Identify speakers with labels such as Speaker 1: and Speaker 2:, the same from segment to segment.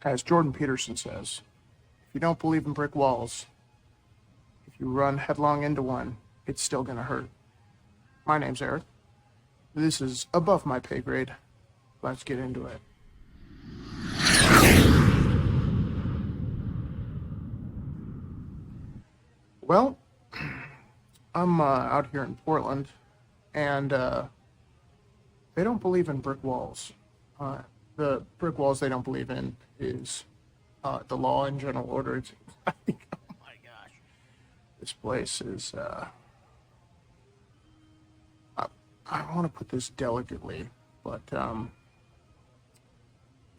Speaker 1: As Jordan Peterson says, if you don't believe in brick walls, if you run headlong into one, it's still going to hurt. My name's Eric. This is above my pay grade. Let's get into it. Well, I'm out here in Portland, and they don't believe in brick walls. Uh, the brick walls they don't believe in is the law and general order. Oh my gosh, this place is. I, I want to put this delicately, but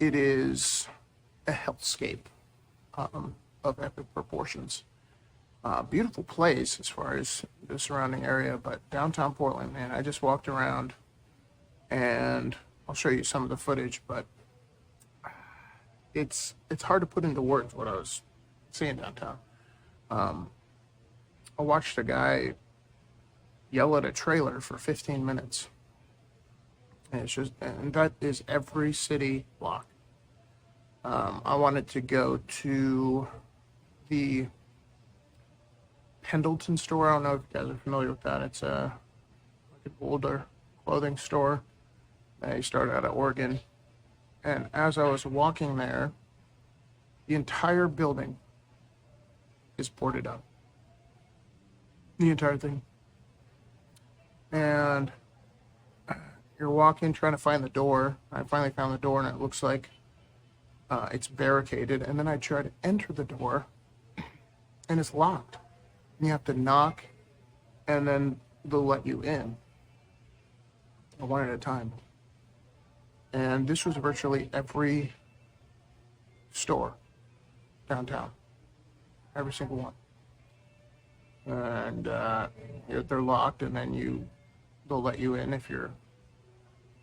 Speaker 1: it is a hellscape of epic proportions. Beautiful place as far as the surrounding area, but downtown Portland, man, I just walked around and I'll show you some of the footage, but it's hard to put into words what I was seeing downtown. I watched a guy yell at a trailer for 15 minutes. And that is every city block. I wanted to go to the Pendleton store. I don't know if you guys are familiar with that. It's like an older clothing store. They started out of Oregon. And as I was walking there, the entire building is boarded up. The entire thing. And you're walking, trying to find the door. I finally found the door, and it looks like it's barricaded. And then I try to enter the door, and it's locked. And you have to knock, and then they'll let you in, one at a time. And this was virtually every store downtown, every single one. And they're locked, and then they'll let you in if you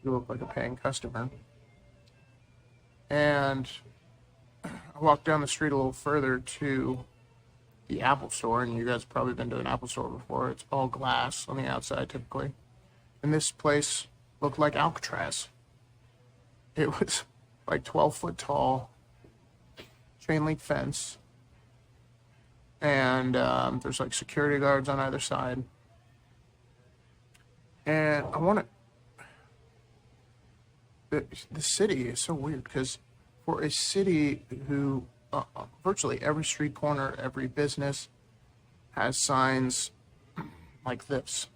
Speaker 1: look like a paying customer. And I walked down the street a little further to the Apple store, and you guys have probably been to an Apple store before. It's all glass on the outside typically. And this place looked like Alcatraz. It was like 12 foot tall, chain link fence, and there's like security guards on either side. And the city is so weird because for a city who virtually every street corner, every business has signs like this,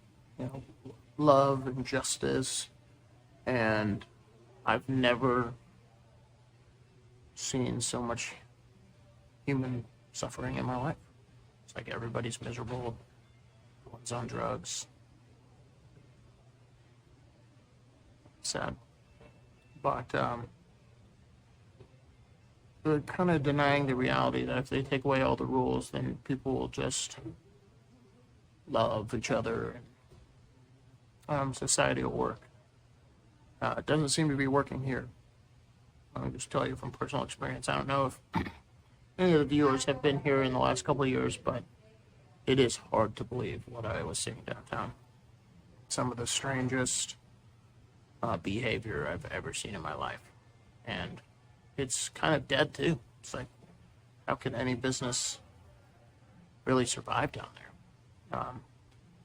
Speaker 1: love and justice, and I've never seen so much human suffering in my life. It's like everybody's miserable, everyone's on drugs. Sad. But they're kind of denying the reality that if they take away all the rules, then people will just love each other and society will work. It doesn't seem to be working here. I'll just tell you from personal experience. I don't know if any of the viewers have been here in the last couple of years, but it is hard to believe what I was seeing downtown. Some of the strangest behavior I've ever seen in my life. And it's kind of dead, too. It's like, how can any business really survive down there?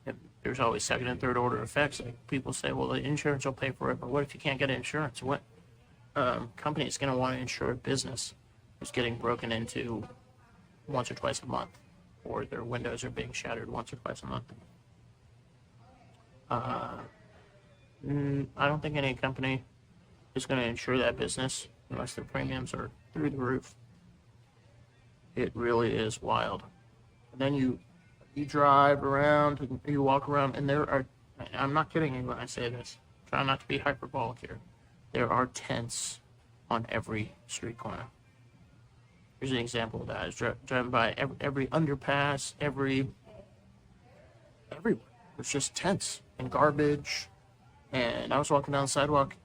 Speaker 1: And there's always second and third order effects. Like people say, well, the insurance will pay for it, but what if you can't get insurance? What company is going to want to insure a business who's getting broken into once or twice a month, or their windows are being shattered once or twice a month? I don't think any company is going to insure that business unless their premiums are through the roof. It really is wild. And then you drive around and you walk around, and there are, I'm not kidding you when I say this, try not to be hyperbolic here, there are tents on every street corner. Here's an example of that. I was driving by every underpass, everywhere. There's just tents and garbage. And I was walking down the sidewalk.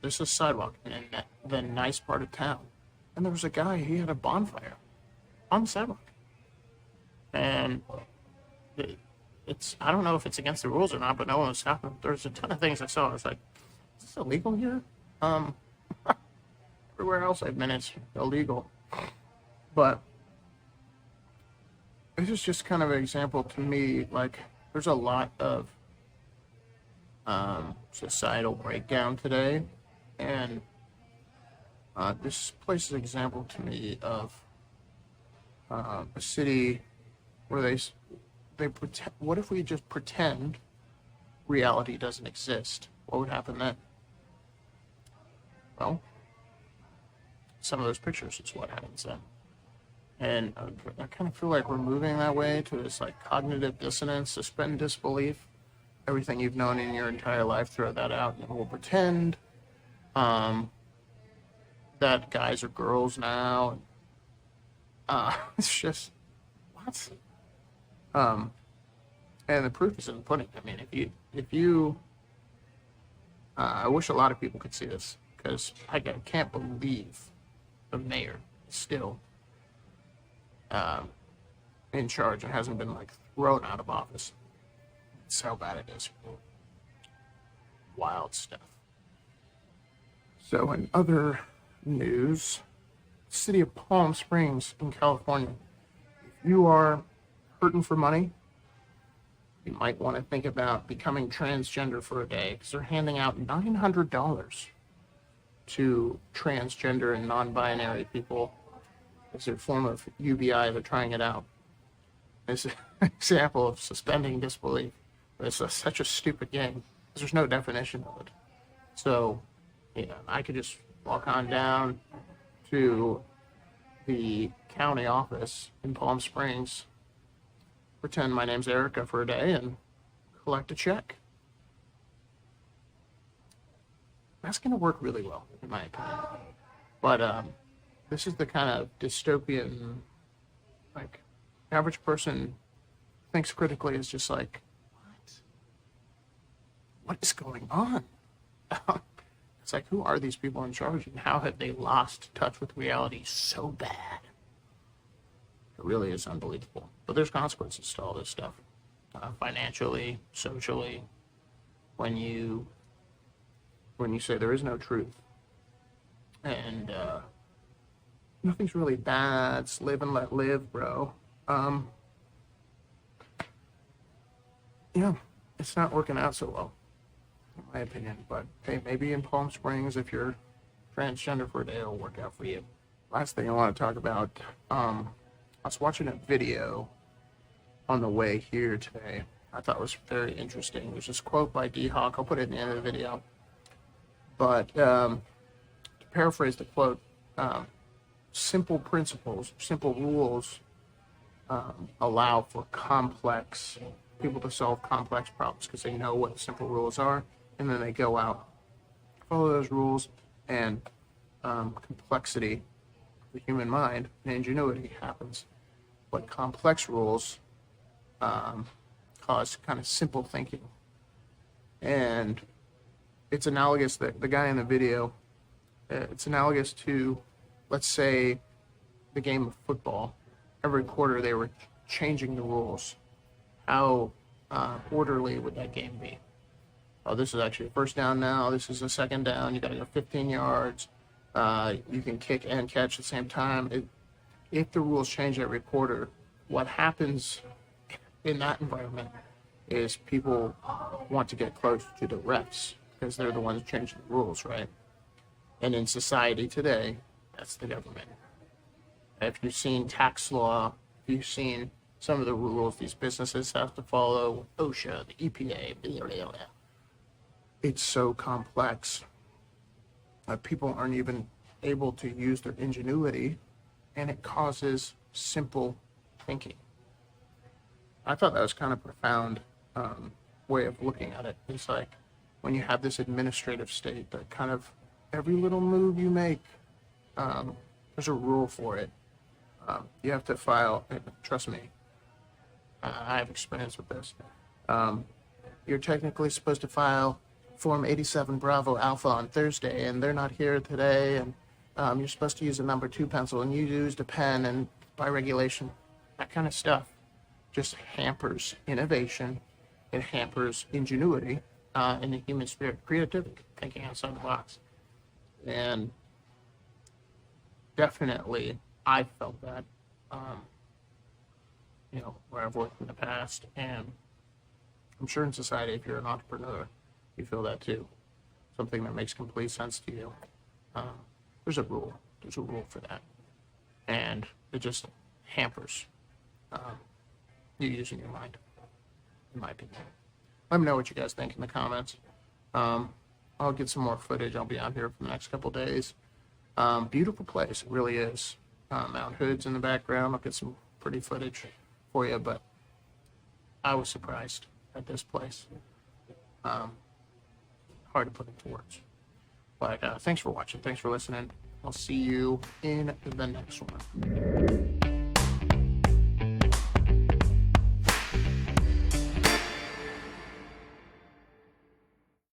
Speaker 1: There's a sidewalk in the nice part of town. And there was a guy, he had a bonfire on the sidewalk. And I don't know if it's against the rules or not, but no one was stopping. There's a ton of things I saw. I was like, is this illegal here? Everyone everywhere else I've been, it's illegal. But this is just kind of an example to me. Like, there's a lot of societal breakdown today, and this place is an example to me of a city where they pretend. What if we just pretend reality doesn't exist? What would happen then? Well, some of those pictures is what happens then. And I kind of feel like we're moving that way to this like cognitive dissonance, suspend disbelief. Everything you've known in your entire life, throw that out, and we'll pretend that guys are girls now. It's just what? And the proof is in the pudding. I mean, if you, I wish a lot of people could see this, because I can't believe the mayor is still in charge and hasn't been like thrown out of office. That's how bad it is. Wild stuff. So in other news, the city of Palm Springs in California, if you are hurting for money, you might want to think about becoming transgender for a day, because they're handing out $900 to transgender and non-binary people as a form of UBI. They're trying it out. It's an example of suspending disbelief. It's such a stupid game, because there's no definition of it. So, I could just walk on down to the county office in Palm Springs, pretend my name's Erica for a day, and collect a check. That's going to work really well, in my opinion. But this is the kind of dystopian, like, average person thinks critically, is just like, what is going on? It's like, who are these people in charge, and how have they lost touch with reality so bad? It really is unbelievable. But there's consequences to all this stuff, financially, socially. When you say there is no truth, and nothing's really bad, it's live and let live, bro. It's not working out so well, in my opinion. But hey, maybe in Palm Springs, if you're transgender for a day, it'll work out for you. Last thing I want to talk about, I was watching a video on the way here today. I thought it was very interesting. There's this quote by D-Hawk. I'll put it in the end of the video. But to paraphrase the quote, simple principles, simple rules allow for complex people to solve complex problems, because they know what the simple rules are, and then they go out, follow those rules, and complexity, the human mind, and ingenuity happens. But complex rules cause kind of simple thinking. And it's analogous, that the guy in the video, it's analogous to, let's say, the game of football. Every quarter they were changing the rules. How orderly would that game be? Oh, this is actually a first down now. This is a second down. You got to go 15 yards. You can kick and catch at the same time. If the rules change every quarter, what happens in that environment is people want to get close to the refs, because they're the ones changing the rules, right? And in society today, that's the government. If you've seen tax law, if you've seen some of the rules these businesses have to follow, OSHA, the EPA, blah, blah, blah. It's so complex that people aren't even able to use their ingenuity, and it causes simple thinking. I thought that was kind of profound way of looking at it. It's like, when you have this administrative state that kind of every little move you make, there's a rule for it. You have to file, trust me, I have experience with this. You're technically supposed to file Form 87 Bravo Alpha on Thursday, and they're not here today, and you're supposed to use a number 2 pencil, and you used a pen, and by regulation, that kind of stuff just hampers innovation. It hampers ingenuity in the human spirit, creativity, thinking outside the box. And definitely I felt that, where I've worked in the past, and I'm sure in society, if you're an entrepreneur, you feel that too. Something that makes complete sense to you. Um, there's a rule. There's a rule for that, and it just hampers you using your mind, in my opinion. Let me know what you guys think in the comments. I'll get some more footage. I'll be out here for the next couple days. Beautiful place, it really is. Mount Hood's in the background. I'll get some pretty footage for you, but I was surprised at this place. Hard to put into words. But thanks for watching. Thanks for listening. I'll see you in the next one.